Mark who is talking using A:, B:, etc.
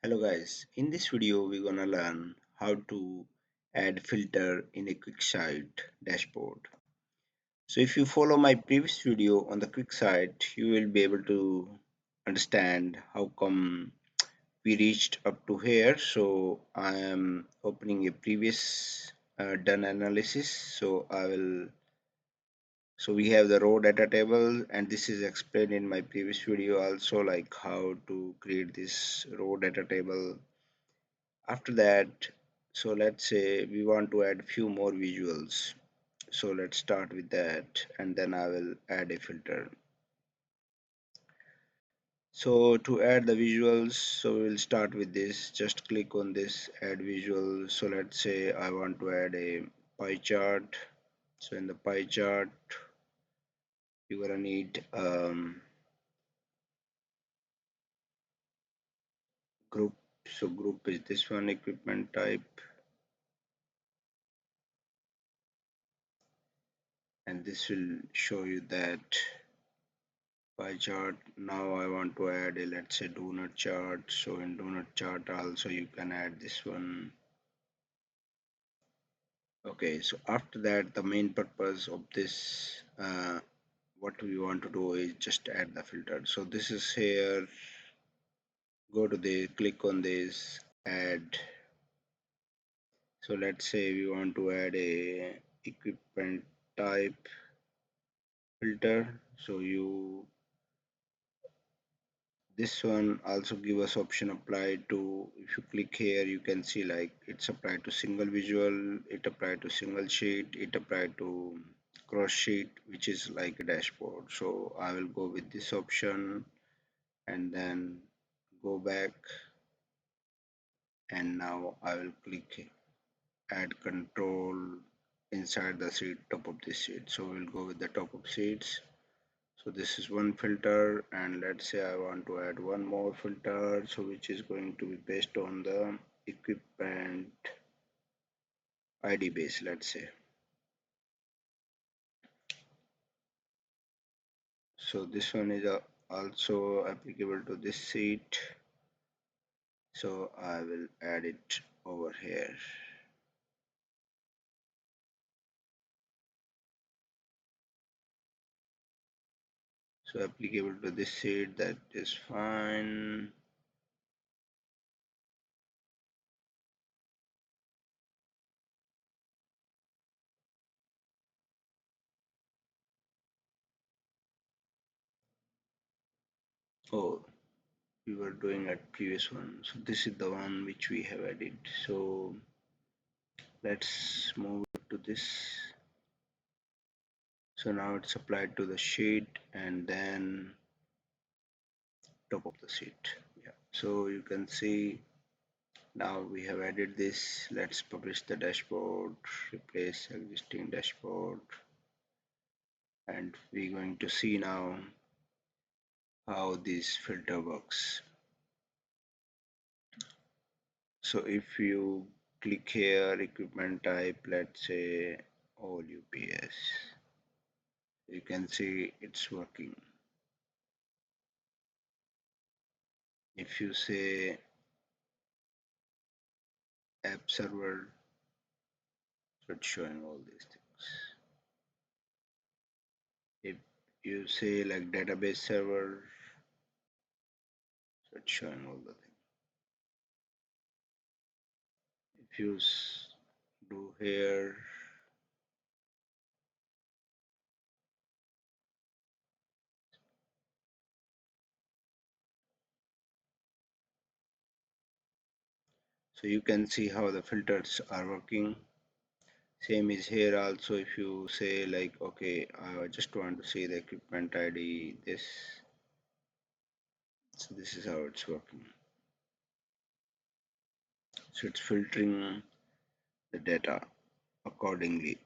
A: Hello guys, in this video we're gonna learn how to add filter in a Quicksight dashboard. So if you follow my previous video on the Quicksight, you will be able to understand how come we reached up to here. So I am opening a previous done analysis. So we have the raw data table, and this is explained in my previous video also, like how to create this raw data table. After that, so let's say we want to add few more visuals. So let's start with that, and then I will add a filter. So to add the visuals, so we'll start with this. Just click on this add visual. So let's say I want to add a pie chart. So in the pie chart, you're gonna need group. So group is this one, equipment type, and this will show you that pie chart. Now I want to add a, let's say, donut chart. So in donut chart also you can add this one. Okay, so after that, the main purpose of this, what we want to do is just add the filter. So this is here. Go to the click on this add. So let's say we want to add a equipment type filter. So you this one also give us option applied to. If you click here, you can see like it's applied to single visual, it applied to single sheet, it applied to cross sheet, which is like a dashboard. So I will go with this option and then go back, and now I will click add control inside the sheet, top of this sheet. So we'll go with the top of sheets. So this is one filter, and let's say I want to add one more filter, so which is going to be based on the equipment ID base, let's say. So this one is also applicable to this sheet. So I will add it over here. So applicable to this sheet, that is fine. Oh, we were doing at previous one. So this is the one which we have added. So let's move to this. So now it's applied to the sheet and then top of the sheet. Yeah. So you can see now we have added this. Let's publish the dashboard, replace existing dashboard, and we're going to see now how this filter works. So if you click here, equipment type, let's say all UPS, you can see it's working. If you say app server, so it's showing all these things. If you say like database server, so it's showing all the things. If you do here, so you can see how the filters are working. Same is here also. If you say like, okay, I just want to see the equipment ID, this, so this is how it's working. So it's filtering the data accordingly.